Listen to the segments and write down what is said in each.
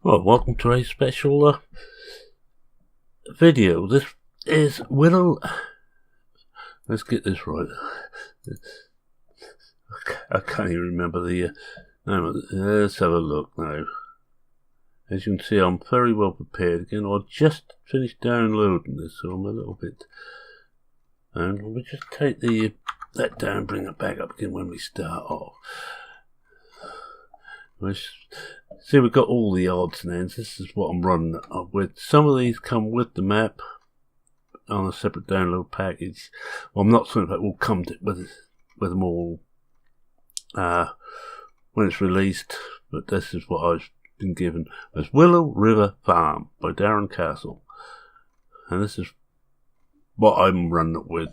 Well, welcome to a special video. This is Willow. Let's get this right. I can't even remember the name of it. Let's have a look now. As you can see, I'm very well prepared again. I just finished downloading this, so I'm a little bit. And we'll just take that down, bring it back up again when we start off. See, we've got all the odds and ends. This is what I'm running up with. Some of these come with the map on a separate download package. Well, I'm not saying that will come with them all when it's released, but this is what I've been given. It's Willow River Farm by Darin Cassell, and this is what I'm running it with.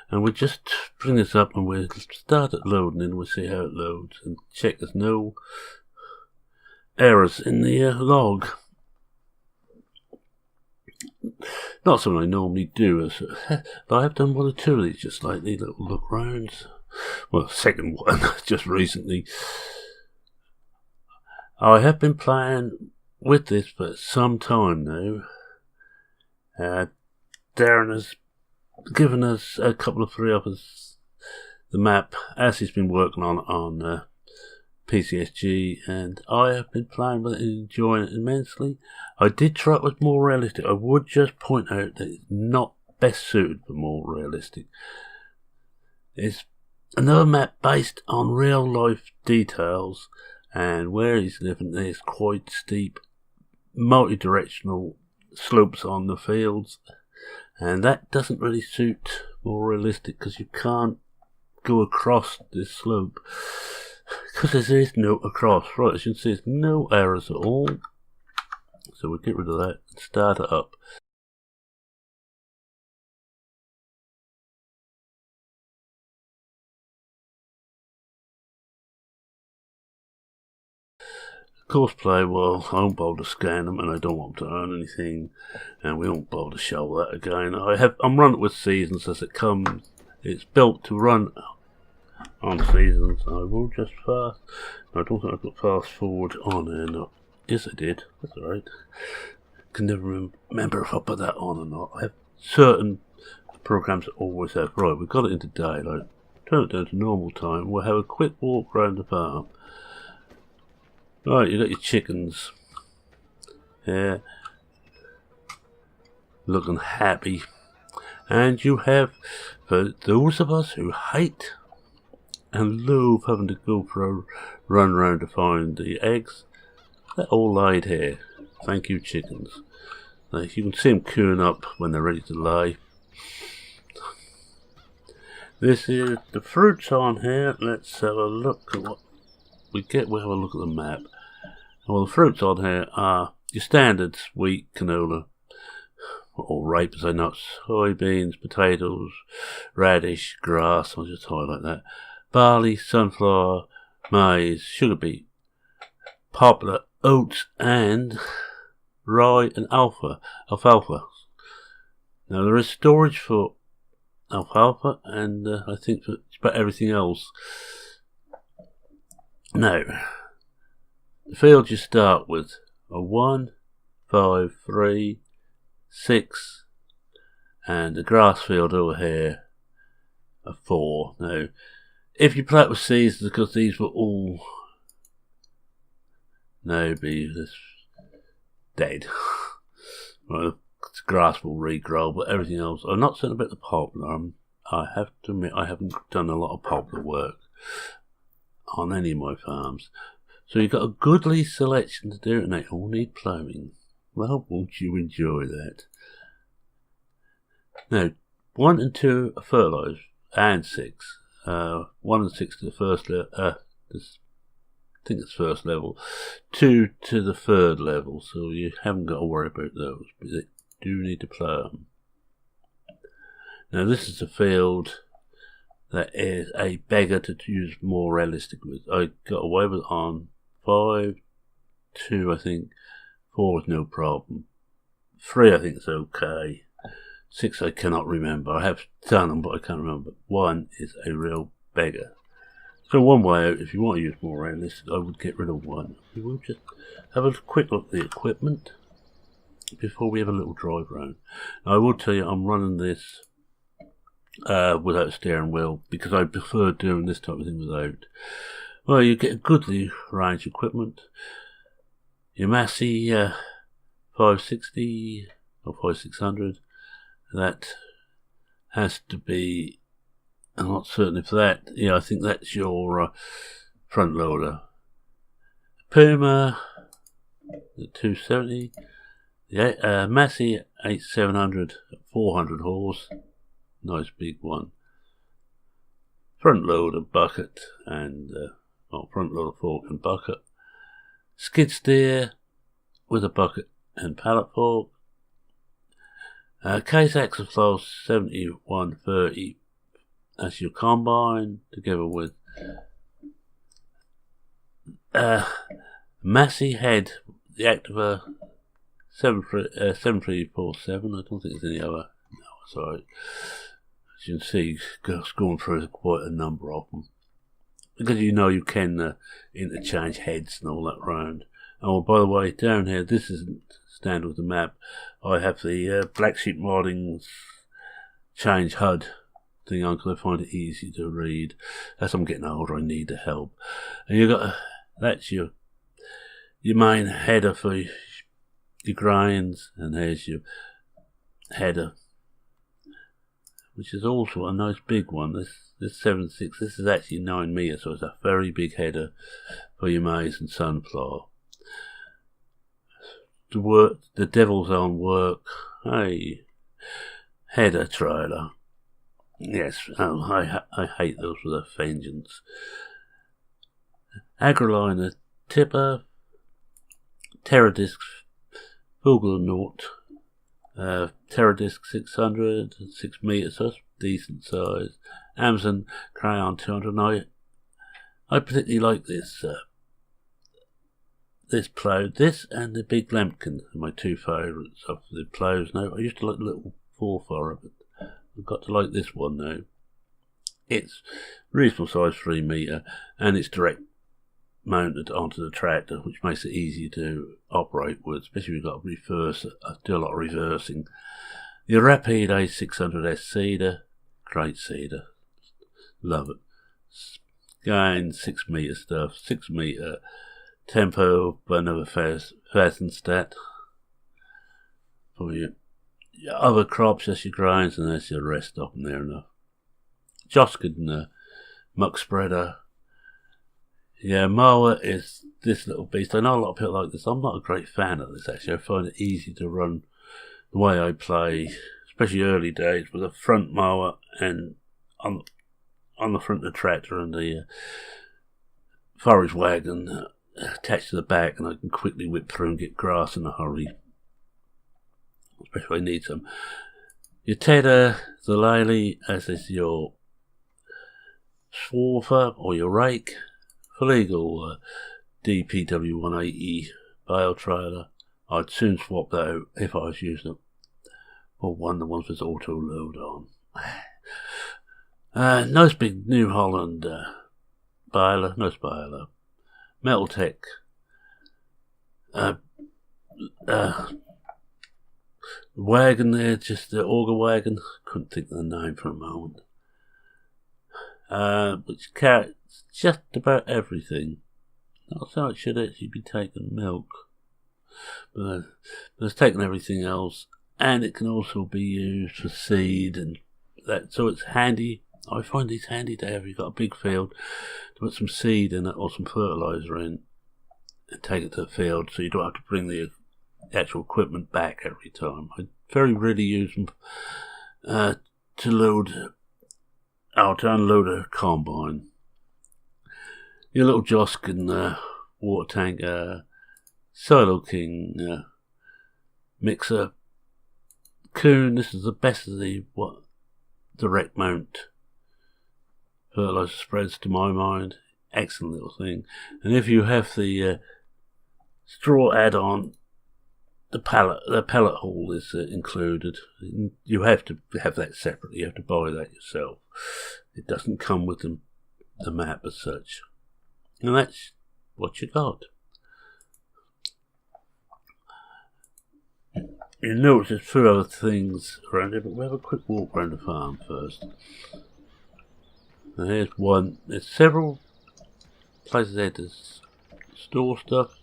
And we'll just bring this up and we'll start it loading and we'll see how it loads and check there's no errors in the log. Not something I normally do, but I have done one or two of these just like these little look rounds. Well, second one just recently. I have been playing with this for some time now. Darin has given us a couple of free offers the map as he's been working on PCSG, and I have been playing with it and enjoying it immensely. I did try it with more realistic. I would just point out that it's not best suited for more realistic. It's another map based on real life details, and where he's living there's quite steep multi-directional slopes on the fields. And that doesn't really suit more realistic because you can't go across this slope because there is no across. Right, as you can see, there's no errors at all. So we'll get rid of that and start it up. Course play, well, I won't bother to scan them and I don't want to earn anything, and we won't bother to show that again. I'm running it with seasons as it comes. It's built to run on seasons. I will just fast. I don't think I've got fast forward on there. No. Yes, I did. That's alright. Can never remember if I put that on or not. I have certain programs that always have. Right, we've got it into daylight. Turn it down to normal time. We'll have a quick walk around the farm. Right, you got your chickens here, looking happy, and you have, for those of us who hate and love having to go for a run round to find the eggs, they're all laid here. Thank you, chickens. Like, you can see them queuing up when they're ready to lay. This is the fruits on here. Let's have a look at what we get. We'll have a look at the map. Well, the fruits on here are your standards: wheat, canola, or rape as I nuts, soybeans, potatoes, radish, grass. I'll just highlight that. Barley, sunflower, maize, sugar beet, poplar, oats, and rye and alfalfa. Now there is storage for alfalfa, and I think for about everything else. Now, the field you start with a 1, 5, 3, 6, and the grass field over here a 4. Now, if you play it with seasons, because these were all be dead. Well, the grass will regrow, but everything else. I'm not saying about the poplar. I have to admit I haven't done a lot of poplar work on any of my farms. So you've got a goodly selection to do, and they all need ploughing. Well, won't you enjoy that? Now, 1 and 2 are fertilised, and 6. 1 and 6 to the first level. I think it's first level. 2 to the third level, so you haven't got to worry about those, but they do need to plough them. Now, this is a field that is a beggar to use more realistic with. I got away with it on 5, 2 I think, 4 is no problem, 3 I think is okay, 6 I cannot remember. I have done them but I can't remember. 1 is a real beggar. So one way out, if you want to use more around this, I would get rid of one. We will just have a quick look at the equipment before we have a little drive around. Now, I will tell you, I'm running this without a steering wheel because I prefer doing this type of thing without. Well, you get a goodly range of equipment. Your Massey 560 or 5600, that has to be, I'm not certain if that, I think that's your front loader. Puma, the 270, yeah, Massey 8700, 400 horse, nice big one. Front loader bucket and, front loader fork and bucket. Skid steer with a bucket and pallet fork. Case axle file 7130. That's your combine, together with Massey head, the Activa 7347. I don't think there's any other. No, sorry. As you can see, going through quite a number of them. Because you can interchange heads and all that round. Oh, by the way, down here, this isn't standard with the map. I have the Black Sheep Modding's change HUD thing on because I find it easy to read. As I'm getting older, I need the help. And you got that's your main header for your grinds, and there's your header, which is also a nice big one. This 7.6, this is actually 9 meters, so it's a very big header for your maize and sunflower. The Devil's Own Work, hey, header trailer. Yes, I hate those with a vengeance. Agroliner tipper, Terradisc Vogelnort, Terradisc 600, 6 meters, so that's decent size. Amazon Crayon 200. I particularly like this plough. This and the big Lambkin are my two favourites of the ploughs now. I used to like the little 4-furrow, but I've got to like this one now. It's reasonable size, 3 metre, and it's direct mounted onto the tractor, which makes it easy to operate with, especially if you've got to reverse. I do a lot of reversing. Your Rapide A600S seeder, great seeder, love it. Again, 6 metre stuff, 6 metre tempo, but another fast stat for your other crops. That's your grinds, and that's your rest up and there enough. Joskin muck spreader. Yeah, mower is this little beast. I know a lot of people like this. I'm not a great fan of this actually. I find it easy to run the way I play, especially early days, with a front mower and on the front of the tractor and the forage wagon attached to the back, and I can quickly whip through and get grass in a hurry, especially if I need some. Your tedder, the Lely, as is your swarfer or your rake. For legal DPW 180 bale trailer, I'd soon swap that out if I was using it for one of the ones with auto load on. Nice big New Holland baler, nice baler. Metaltech wagon there, just the auger wagon. Couldn't think of the name for a moment. Which carries just about everything. Not so it should actually be taking milk, but it's taking everything else, and it can also be used for seed and that. So it's handy. I find these handy to have. You've got a big field to put some seed in it or some fertilizer in, and take it to the field, so you don't have to bring the actual equipment back every time. I very rarely use them to unload a combine. Your little Joskin water tank, Silo King mixer. Kuhn, this is the best of the direct mount fertilizer spreads to my mind. Excellent little thing. And if you have the straw add-on, the pellet haul is included. You have to have that separately. You have to buy that yourself. It doesn't come with them the map as such. And that's what you got. You notice there's 2 other things around here, but we'll have a quick walk around the farm first. And here's one. There's several places there to store stuff.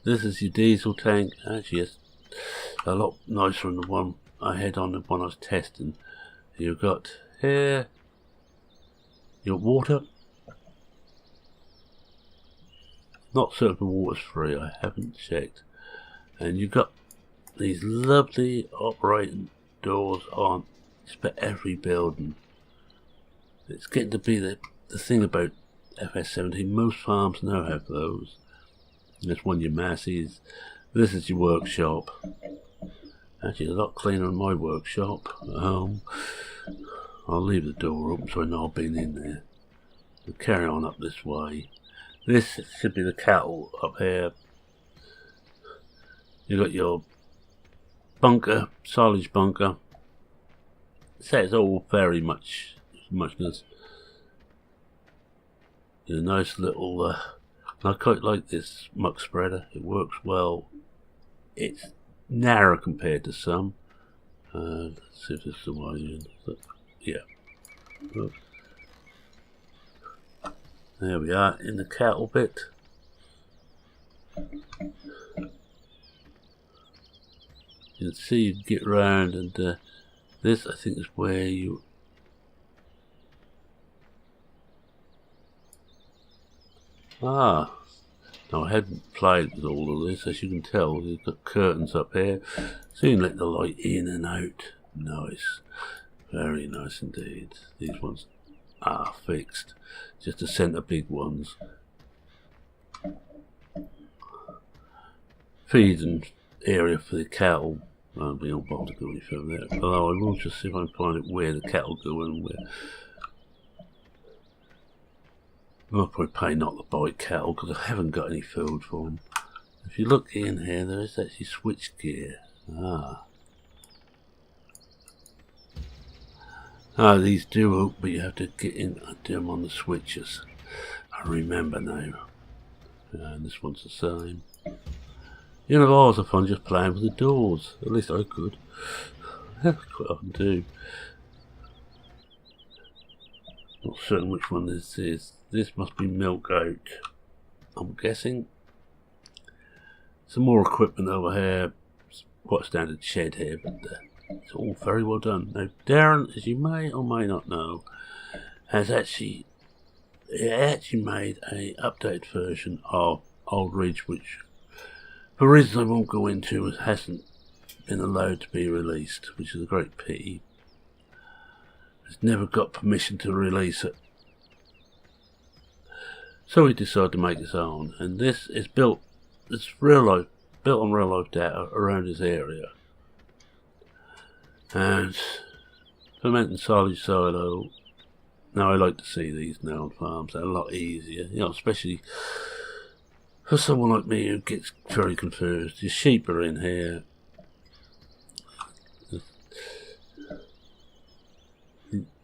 This is your diesel tank. Actually, it's a lot nicer than the one I had on the one I was testing. You've got here your water. Not certain the water's free, I haven't checked. And you've got these lovely operating doors on just about every building. It's getting to be the thing about FS17. Most farms now have those. This one your Massey's. This is your workshop. Actually, a lot cleaner than my workshop at home. I'll leave the door open so I know I've been in there. We'll carry on up this way. This should be the cattle up here. You got your bunker, silage bunker. So it's all very muchness. A nice little. I quite like this muck spreader. It works well. It's narrow compared to some. Let's see if this is the way. Yeah. Oops. There we are in the cattle bit. You can see you can get around, and this I think is where you. No, I hadn't played with all of this. As you can tell, you've got curtains up here, so you can let the light in and out. Nice, very nice indeed. These ones are fixed, just the centre big ones. Feeding area for the cattle. I'll be not bothered to go any further there. Although I will just see if I can find it where the cattle go and where. I'll probably pay not to buy cattle because I haven't got any food for them. If you look in here, there is actually switch gear. These do open, but you have to get in and do them on the switches. I remember now. And this one's the same. You know, ours are fun just playing with the doors. At least I could. I quite often do. Not certain which one this is. This must be milk out, I'm guessing. Some more equipment over here. It's quite a standard shed here, but it's all very well done. Now, Darin, as you may or may not know, has actually made an updated version of Old Ridge, which, for reasons I won't go into, hasn't been allowed to be released, which is a great pity. It's never got permission to release it. So he decided to make his own, and this is built on real life data around his area. And fermenting silage silo. Now I like to see these now on farms. They're a lot easier, especially for someone like me who gets very confused. Your sheep are in here.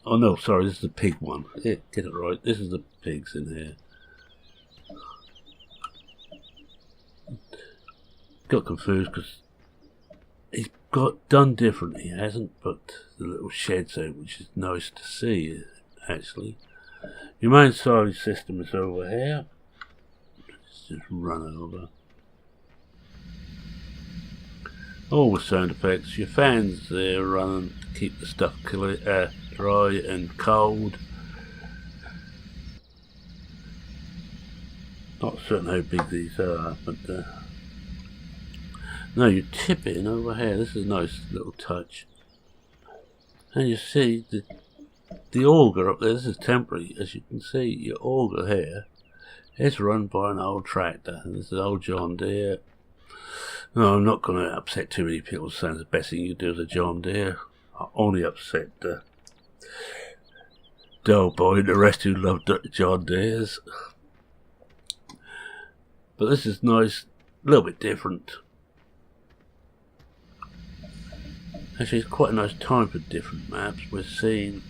Oh no, sorry, this is the pig one. Yeah, get it right. This is the pigs in here. Got confused because he's got done different. He hasn't put the little sheds out, which is nice to see, actually. Your main silage system is over here. Let's just run over. All the sound effects. Your fans there running to keep the stuff dry and cold. Not certain how big these are, but no, you tip it in over here. This is a nice little touch. And you see the auger up there. This is temporary, as you can see. Your auger here is run by an old tractor. And this is old John Deere. No, I'm not going to upset too many people saying the best thing you do is a John Deere. I only upset Doughboy and the rest who love John Deere's. But this is nice, a little bit different. Actually, it's quite a nice time for different maps. We're seeing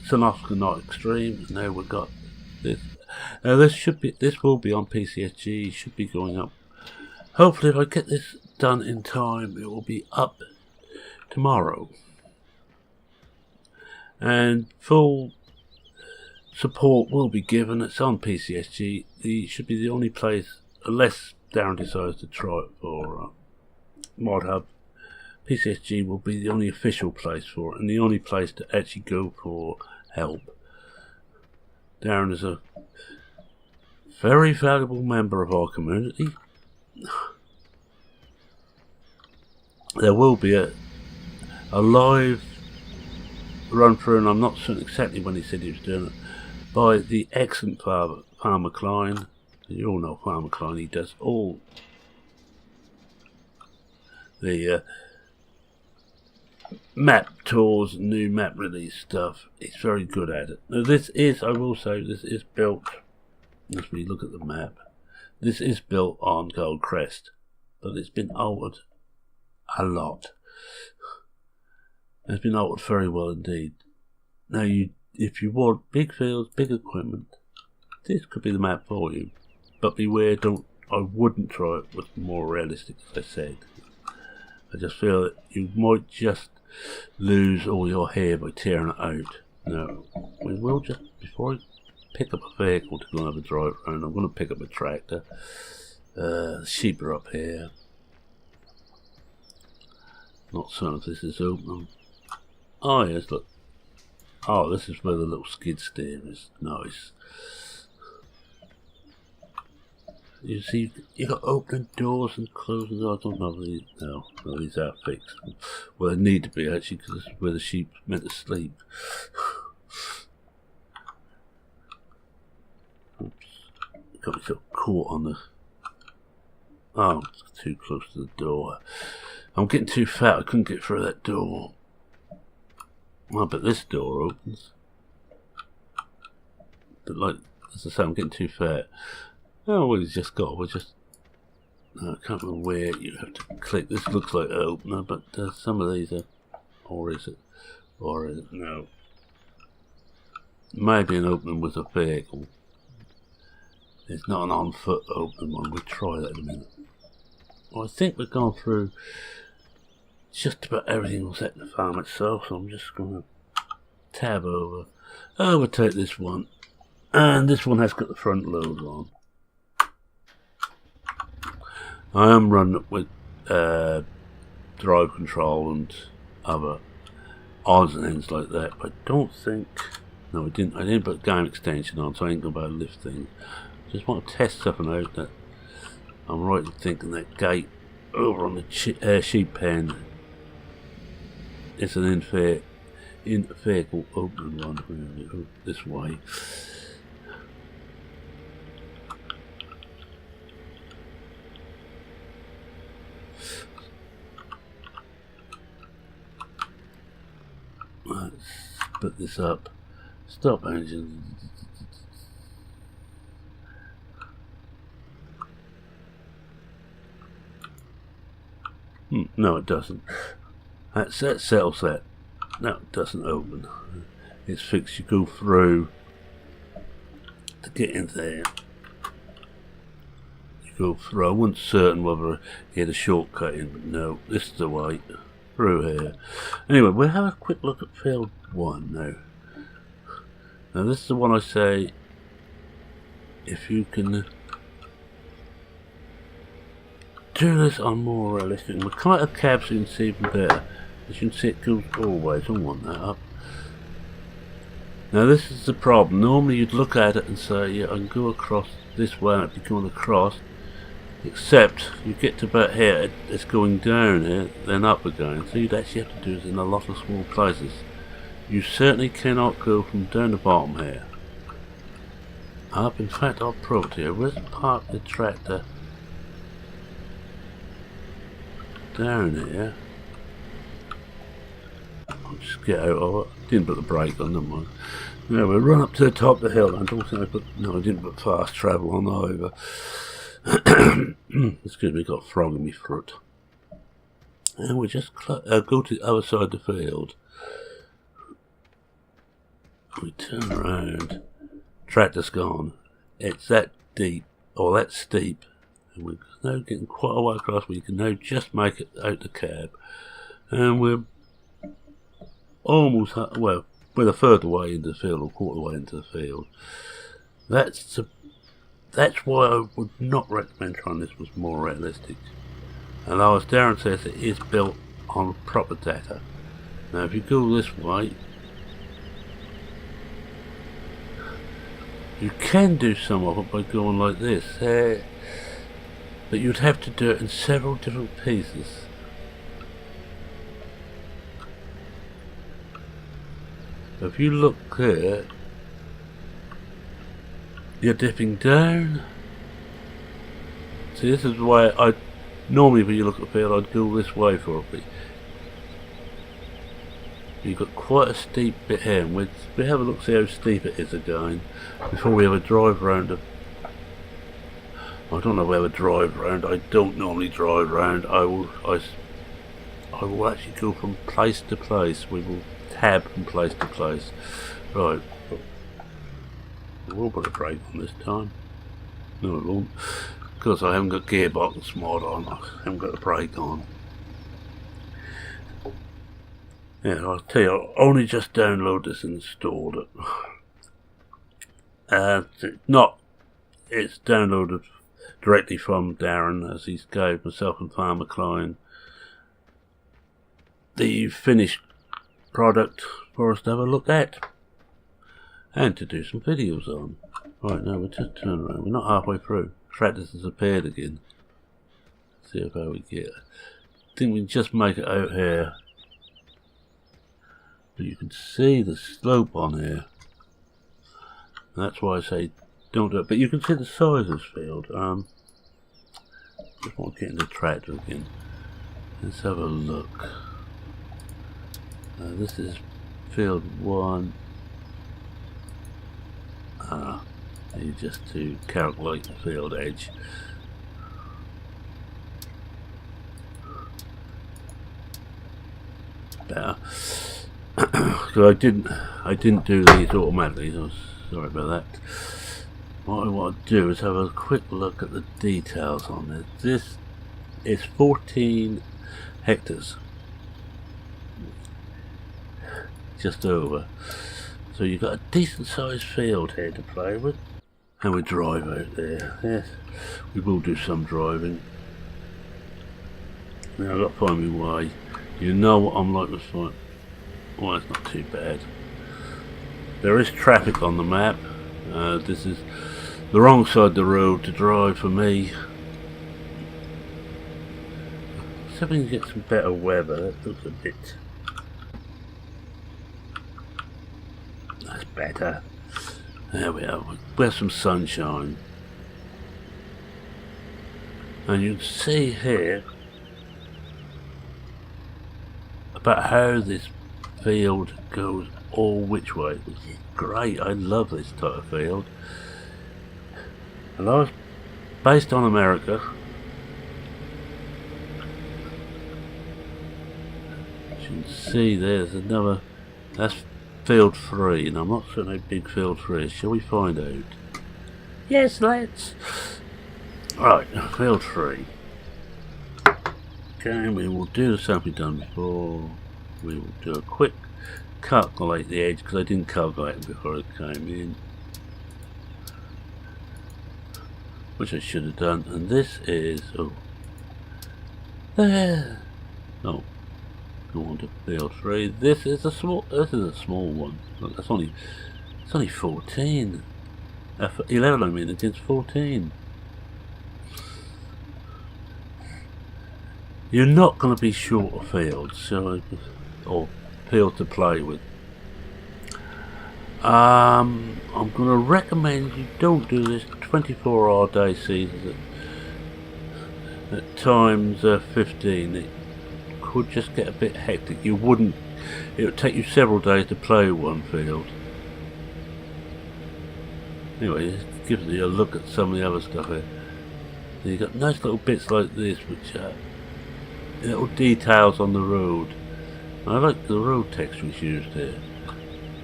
South Africa Not Extreme. And now we've got this. This will be on PCSG. Should be going up. Hopefully, if I get this done in time, it will be up tomorrow. And full support will be given. It's on PCSG. It should be the only place, unless Darin decides to try it for Mod Hub. PCSG will be the only official place for it, and the only place to actually go for help. Darin is a very valuable member of our community. There will be a live run through, and I'm not certain exactly when he said he was doing it, by the excellent Farmer Klein. You all know Farmer Klein. He does all the map tours, new map release stuff. He's very good at it. Now this is, I will say, this is built, as we look at the map, this is built on Gold Crest, but it's been altered a lot. It's been altered very well indeed. Now if you want big fields, big equipment, this could be the map for you. But beware, I wouldn't try it with more realistic, as I said. I just feel that you might just lose all your hair by tearing it out. No, we will just, before I pick up a vehicle to go and have a drive around, I'm going to pick up a tractor. Sheep are up here. Not certain if this is open. Oh yes, look. Oh, this is where the little skid steer is. Nice. You see, you got opening doors and closing doors. I don't know if these, no, these are fixed. Well, they need to be actually, because this is where the sheep meant to sleep. Oops, got myself caught on the. Oh, it's too close to the door. I'm getting too fat. I couldn't get through that door. Well, but this door opens. But like, as I say, I'm getting too fat. Oh, well, we've just got, I can't remember where you have to click. This looks like an opener, but some of these are, or is it, no. Maybe an opening with a vehicle. It's not an on-foot opening one. We'll try that in a minute. Well, I think we've gone through just about everything else at the farm itself, so I'm just going to tab over, overtake this one, and this one has got the front load on. I am running it with drive control and other odds and ends like that, but I don't think, no I didn't put game extension on, so I ain't going to be able to lift things. Just want to test something out that I'm right in thinking that gate over on the sheep pen is an in-vehicle opening one. We're going to go this way. Let's put this up. Stop engine. No, it doesn't. That settles that. No, it doesn't open. It's fixed. You go through to get in there. You go through. I wasn't certain whether he had a shortcut in, but no, this is the way through here. Anyway, we'll have a quick look at field 1 now. Now this is the one I say, if you can do this on more realistic, we'll come out of cab so you can see even better. As you can see, it goes always. I don't want that up. Now this is the problem. Normally you'd look at it and say, yeah, I can go across this way and it'd be going across. Except you get to about here, it's going down here, then up again. So you'd actually have to do this in a lot of small places. You certainly cannot go from down the bottom here. Up, in fact, I'll prove it to you. Where's park the tractor? Down here. I'll just get out of it. Didn't put the brake on, never mind. Now we'll run up to the top of the hill. I don't think I didn't put fast travel on either. Excuse me, got a frog in my throat. And we'll just go to the other side of the field. We turn around, tractor's gone. It's that deep, or that steep, and we're now getting quite a way across. We can now just make it out the cab, and we're almost, well, we're a third way into the field, or quarter way into the field. That's why I would not recommend trying this was more realistic. And as Darin says, it is built on proper data. Now if you go this way, you can do some of it by going like this, but you'd have to do it in several different pieces. If you look here, you're dipping down. See, this is why I normally, when you look at the field, I'd go this way for it. You've got quite a steep bit here, and we have a look, see how steep it is again before we have a drive round. I don't know where we drive round. I don't normally drive round. I will actually go from place to place. We will tab from place to place. Right. We'll put a brake on this time. No, it won't. Because I haven't got gearbox mod on. I haven't got the brake on. Yeah, I'll tell you, I only just downloaded this and installed it. It's downloaded directly from Darin, as he's gave myself and Farmer Klein the finished product for us to have a look at and to do some videos on. Right, now we're just turning around. We're not halfway through. Tractor's disappeared again. Let's see how we get. I think we can just make it out here. But you can see the slope on here. And that's why I say don't do it. But you can see the size of this field. Just want to get into the tractor again. Let's have a look. This is field 1. Just to calculate the field edge. Better. So I didn't do these automatically. So sorry about that. What I want to do is have a quick look at the details on this. This is 14 hectares, just over. So you've got a decent sized field here to play with. And we drive out there. Yes, we will do some driving. Now I've got to find my way. You know what I'm like with fight. Well, it's not too bad. There is traffic on the map. This is the wrong side of the road to drive for me. So we can get some better weather. That looks a bit. That's better. There we are. We have some sunshine. And you can see here about how this field goes all which way, which is great. I love this type of field. And I was based on America. As you can see there's another, that's field 3, and I'm not certain how big field 3 is. Shall we find out? Yes, let's. Right, field 3. Okay, we will do the same we've done before. We will do a quick calculate the edge, because I didn't calculate it before I came in, which I should have done. And this is there. Oh, go on to field 3. This is a small one. Look, it's only 14. 11 I mean against 14. You're not going to be short of fields, or field to play with. I'm going to recommend you don't do this 24-hour day seasons at times 15. It could just get a bit hectic. It would take you several days to play one field. Anyway, this gives you a look at some of the other stuff here. So you've got nice little bits like this, which are little details on the road. I like the road texture used here.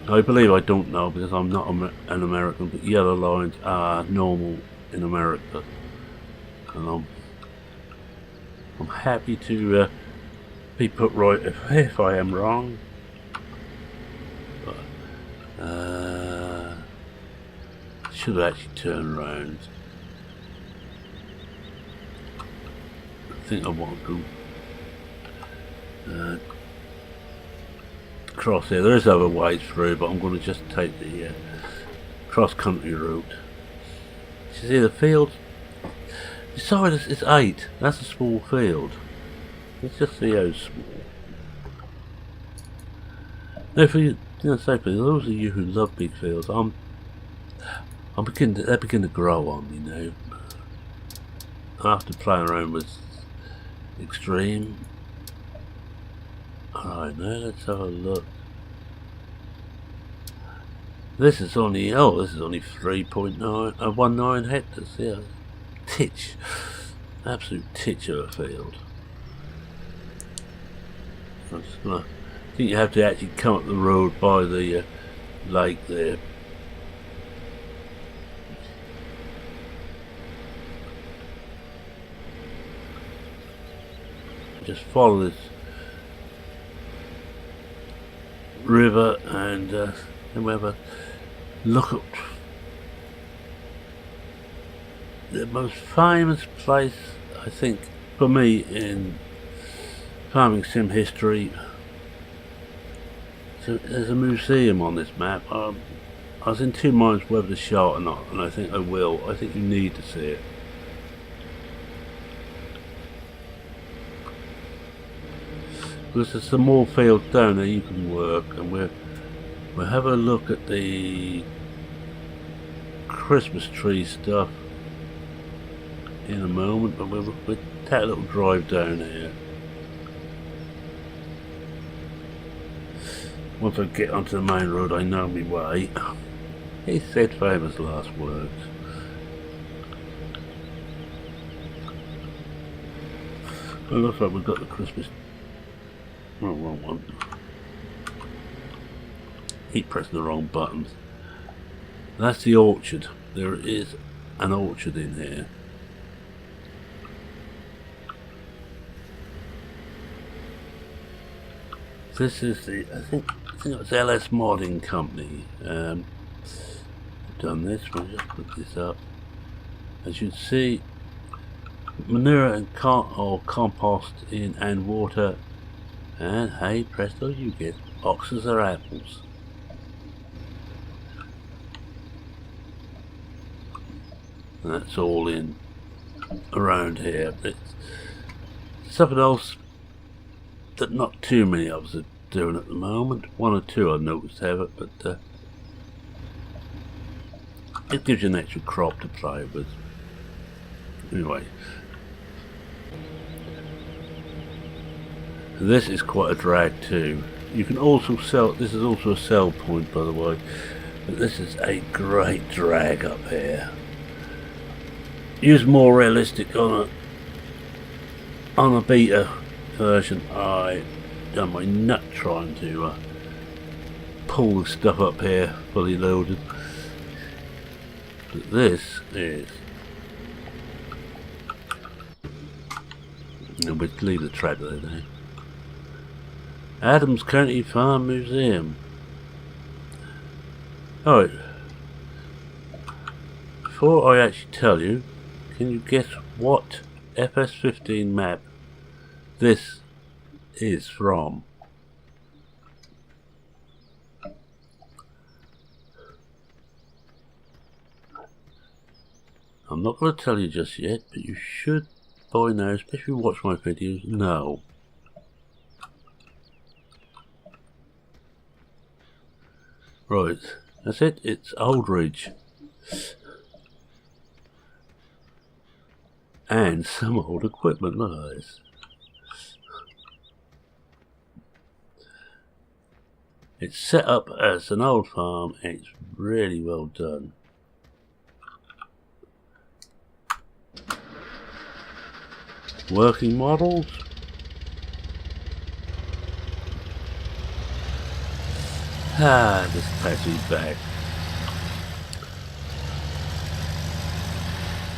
I believe I don't know because I'm not an American, but yellow lines are normal in America, and I'm happy to be put right if I am wrong. But, should have actually turned around. I think I want to go across here. There is other ways through, but I'm going to just take the cross-country route. You see the field? Sorry, it's 8. That's a small field. Let's just see how small. Now, for those of you who love big fields, they're beginning to grow on me now. After playing around with extreme. Alright, now let's have a look. This is only 3.19 hectares. Yeah, titch, absolute titch of a field. I think you have to actually come up the road by the lake there. Just follow this river and then we have a look at the most famous place, I think, for me in farming sim history. So there's a museum on this map. I was in 2 minds whether to show it or not, and I think I will. I think you need to see it. Because there's some more fields down there you can work, and we'll have a look at the Christmas tree stuff in a moment, but we'll take a little drive down here. Once I get onto the main road, I know my way. He said famous last words. Well, looks like we've got the Christmas. Oh, wrong one. Keep pressing the wrong buttons. That's the orchard. There is an orchard in here. This is the, I think it's LS Modding Company. Done this. We'll just put this up. As you can see, manure and compost in and water. And hey presto, you get boxes or apples. And that's all in around here. It's something else that not too many of us are doing at the moment. 1 or 2 I've noticed have it, but it gives you an extra crop to play with. Anyway. This is quite a drag too. You can also sell, this is also a sell point by the way, but this is a great drag up here. Use more realistic on a beta version. I done my nut trying to pull the stuff up here fully loaded. But this is, and we'll leave the track there now. Adams County Farm Museum. Alright. Before I actually tell you, can you guess what FS15 map this is from? I'm not going to tell you just yet, but you should by now, especially if you watch my videos, know. Right, that's it, it's Old Ridge. And some old equipment, look at this. It's set up as an old farm and it's really well done. Working models. This battery's back.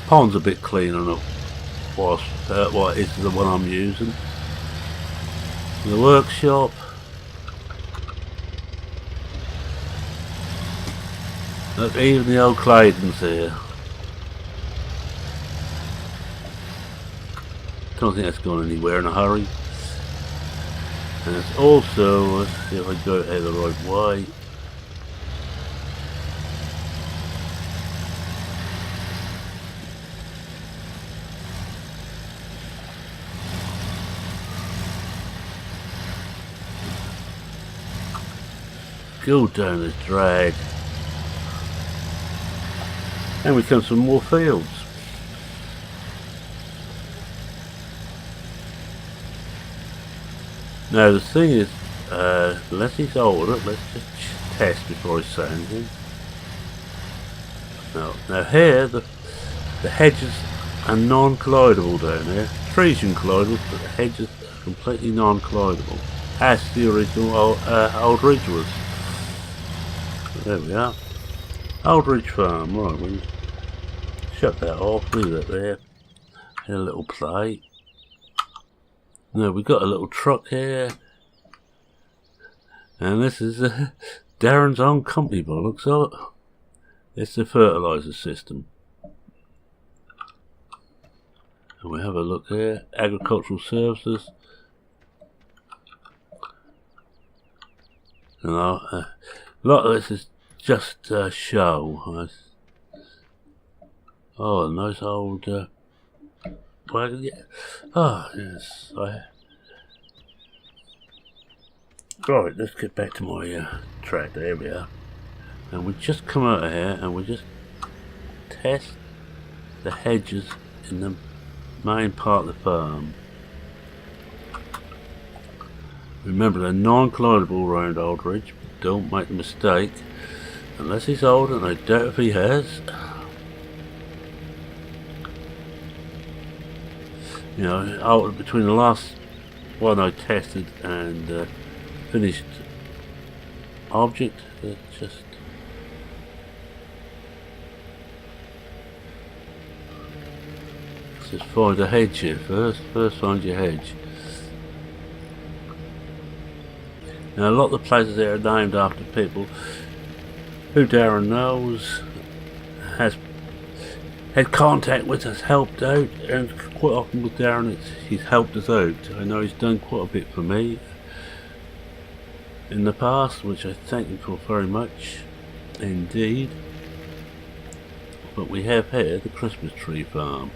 Pond's a bit cleaner than it was. What is the one I'm using? The workshop. Look, even the old Clayton's here. Don't think that's gone anywhere in a hurry. And it's also, let's see if I go here the right way. Go down this drag. And we come some more fields. Now the thing is, unless he's older, let's just test before I say anything. Now here, the hedges are non-collidable down there. Trees can collide, but the hedges are completely non-collidable, as the original Old Ridge was. There we are. Old Ridge Farm, right, we'll shut that off, leave that there. And a little play. Now we've got a little truck here. And this is Darin's own company by the looks of it. It's the fertiliser system. And we have a look here. Agricultural Services. And a lot of this is just show. Oh, a nice old wagon. Yeah. Oh, yes. Right, let's get back to my track. There we are. And we just come out of here and we just test the hedges in the main part of the farm. Remember, they're non-collidable around Old Ridge. Don't make the mistake. Unless he's old, and I doubt if he has. You know, between the last one I tested and finished object, it's just... Let's just find a hedge here first. First find your hedge. Now a lot of the places there are named after people who Darin knows, has had contact with, has helped out, and quite often with Darin he's helped us out. I know he's done quite a bit for me in the past, which I thank him for very much indeed. But we have here the Christmas tree farm.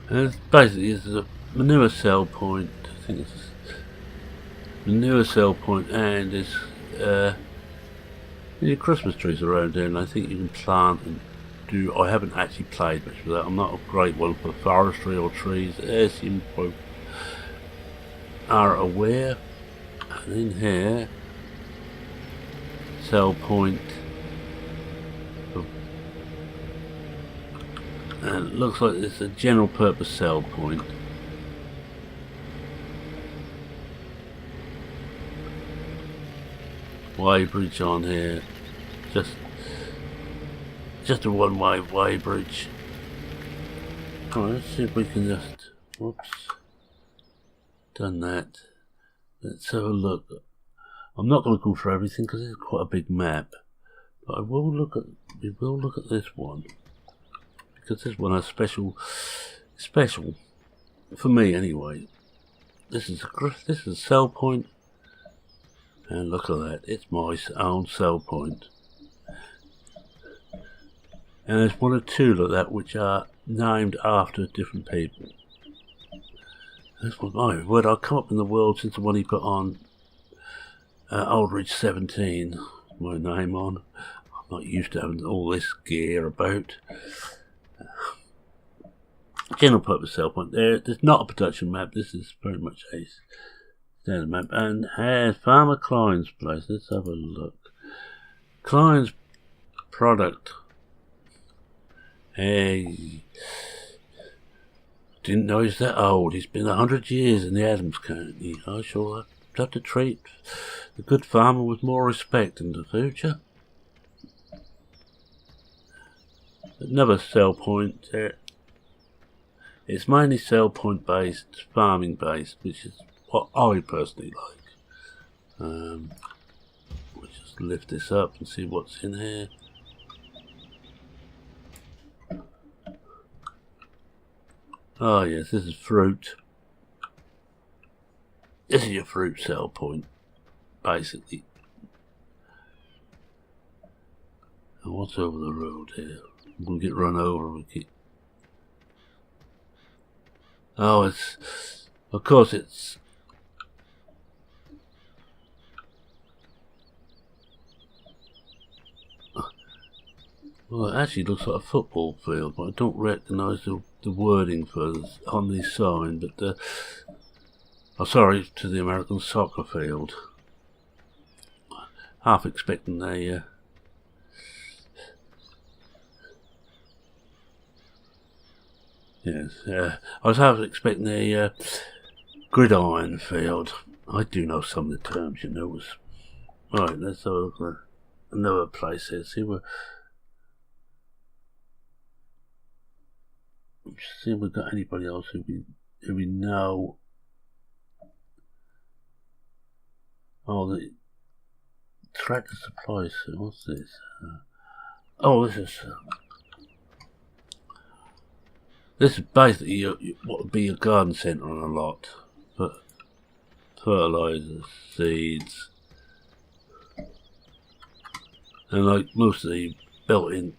And it's basically it's a manure cell point. I think it's manure cell point, and there's Christmas trees around there, and I think you can plant and do. I haven't actually played much with that. I'm not a great one for forestry or trees, as you probably are aware. And in here, cell point. And it looks like it's a general purpose cell point. Weighbridge on here. Just a one-way weighbridge. Alright, let's see if we can just... Whoops. Done that. Let's have a look. I'm not going to go through everything because it's quite a big map. But we will look at this one. Because this one has special for me anyway. This is a cell point, and look at that, it's my own cell point. And there's one or two like that which are named after different people. This one, my word, I've come up in the world since the one he put on Old Ridge 17, my name on. I'm not used to having all this gear about. General purpose cell point. There's not a production map. This is very much a standard map. And here's Farmer Klein's place. Let's have a look. Client's product. Hey, didn't know he's that old. He's been 100 years in the Adams County. I shall have to treat the good farmer with more respect in the future. Another sell point. It's mainly sell point based, farming based, which is what I personally like. We'll just lift this up and see what's in here. Oh yes, this is fruit. This is your fruit sell point, basically. And what's over the road here? We'll get run over. Oh, it's... Of course it's... Well, it actually looks like a football field, but I don't recognise the wording for this on this sign, but oh, sorry, to the American soccer field. Half expecting a yes, I was half expecting a gridiron field. I do know some of the terms, you know. Right, let's have a look at another place here. See if we've got anybody else who we know. Oh, the Tractor Supply. What's this? Oh, this is basically what would be a garden centre on a lot, but fertilizers, seeds, and like most of the built-in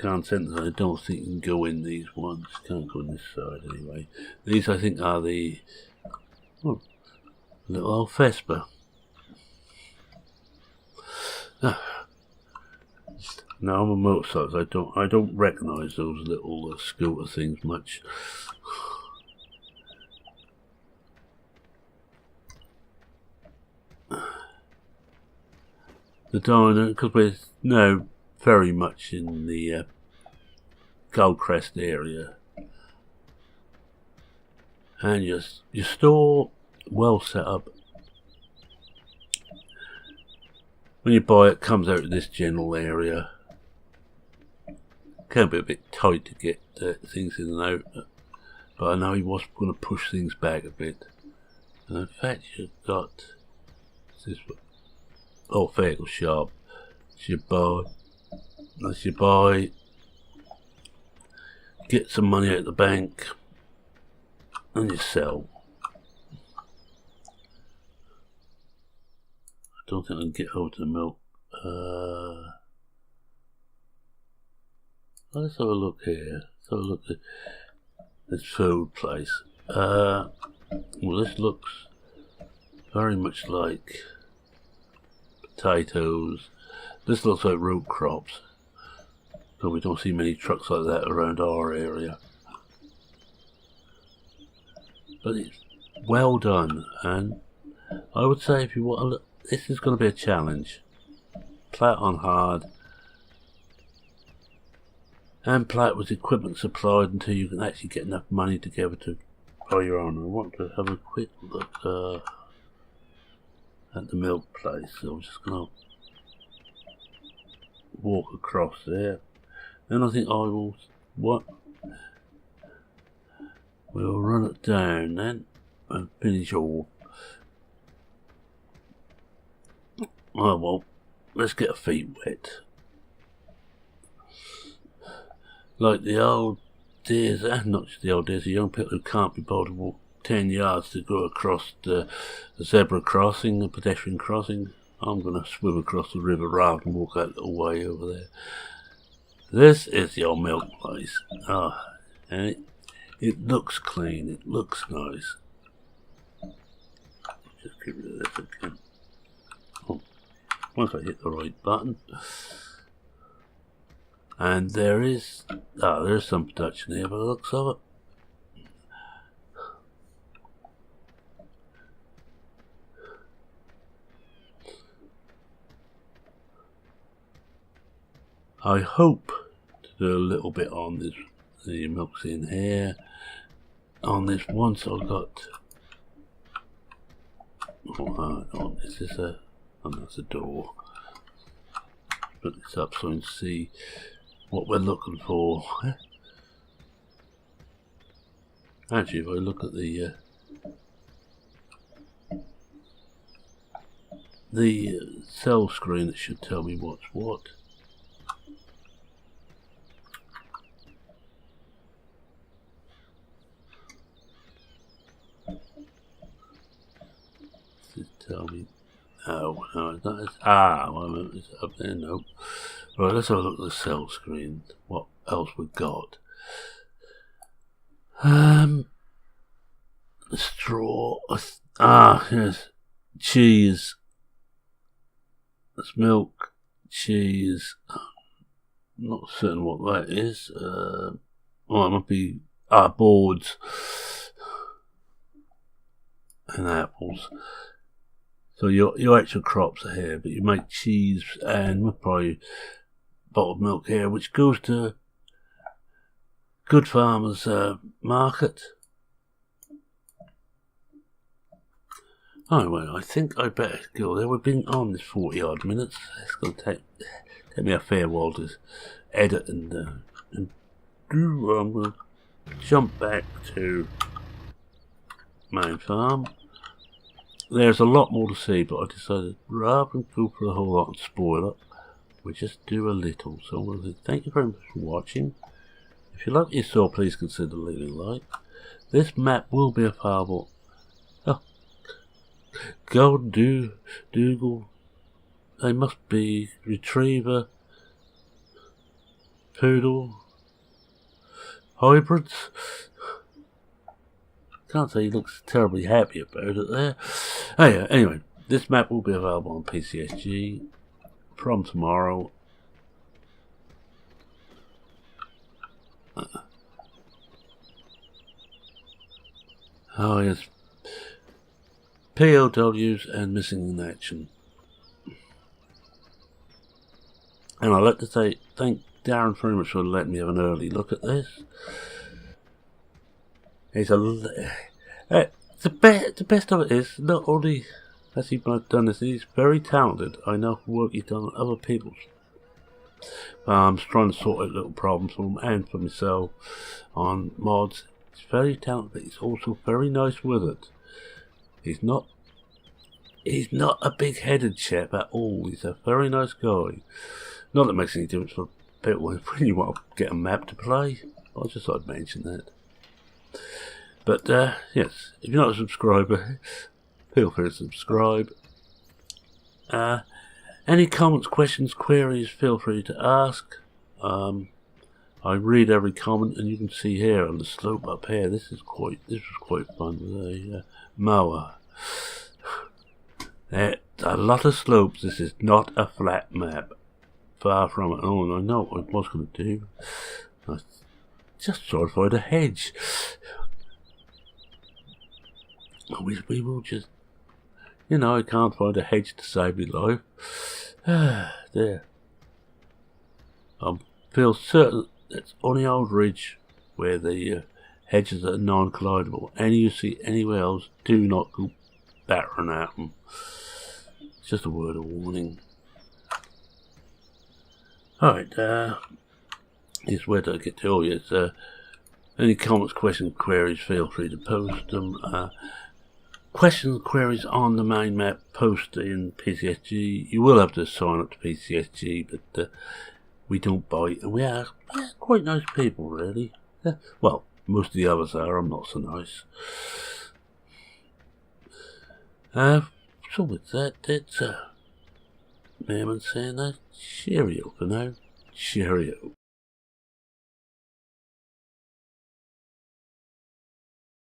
garden centres, I don't think you can go in these ones. Can't go in this side anyway. These I think are the little old Vespa. Now I'm a motorcycle. I don't recognise those little scooter things much. The diner, because we're now very much in the Goldcrest area, and your store well set up. When you buy it, comes out of this general area. Can be a bit tight to get things in and out, but I know he was going to push things back a bit. And in fact, you've got this vehicle shop. You buy, get some money out of the bank, and you sell. I don't think I can get over to the milk. Let's have a look here. Let's have a look at this food place. Well, this looks very much like potatoes. This looks like root crops. So we don't see many trucks like that around our area. But it's well done, and I would say if you want to look, this is going to be a challenge. Play it on hard. And play it with equipment supplied until you can actually get enough money together to buy your own. I want to have a quick look at the milk place. So I'm just going to walk across there. Then I think I will... We'll run it down then and finish all. Oh well, let's get our feet wet. Like the old dears, not just the old dears, the young people who can't be bothered to walk 10 yards to go across the zebra crossing, the pedestrian crossing. I'm going to swim across the river raft and walk that little way over there. This is your milk place. And it looks clean, it looks nice. Just get rid of this again. Oh, once I hit the right button. And there's some production here by the looks of it. I hope to do a little bit on this. The milk's in here. On this once I've got. Oh, is this a? Oh, that's a door. Put this up so we can see what we're looking for. Actually, if I look at the cell screen, it should tell me what's what. Does it tell me? Oh, no, that is. Well, is it up there? No. Right, let's have a look at the cell screen. What else we got? Straw. Yes. Cheese. That's milk. Cheese. Not certain what that is. Well, it might be boards and apples. So your actual crops are here, but you make cheese and probably bottled milk here, which goes to Good Farmers Market. Anyway, I think I better go there. We've been on this 40 odd minutes. It's going to take me a fair while to edit and do. I'm going to jump back to main farm. There's a lot more to see, but I decided rather than go for a whole lot and spoil it, we just do a little. So I'm going to say thank you very much for watching. If you like what you saw, please consider leaving a like. This map will be available. Golden Dougal. They must be Retriever, Poodle, hybrids. Can't say he looks terribly happy about it there. Oh yeah, anyway, this map will be available on PCSG from tomorrow. Oh yes, POWs and missing in action. And I'd like to say thank Darin very much for letting me have an early look at this. He's the best of it is not only has he done this, he's very talented. I know work he's done on other people's farms, trying to sort out little problems for him and for myself on mods. He's very talented, but he's also very nice with it. He's not a big-headed chap at all. He's a very nice guy. Not that it makes any difference for people when you want to get a map to play. I just thought I'd mention that. But yes, if you're not a subscriber, feel free to subscribe. Any comments, questions, queries, feel free to ask. I read every comment, and you can see here on the slope up here. This was quite fun with a mower. There's a lot of slopes. This is not a flat map. Far from it. Oh, and I know what I was going to do. I just tried to find a hedge. We will just, I can't find a hedge to save my life. There. I feel certain it's on the old ridge where the hedges are non-collidable. Any you see anywhere else, do not go battering at them. It's just a word of warning. Alright, here's where to get to. Oh yes, any comments, questions, queries, feel free to post them. Questions, queries on the main map, post in PCSG. You will have to sign up to PCSG, but we don't bite, and we're quite nice people, really. Well, most of the others are. I'm not so nice. So with that, it's Merman saying that. Cheerio for now. Cheerio.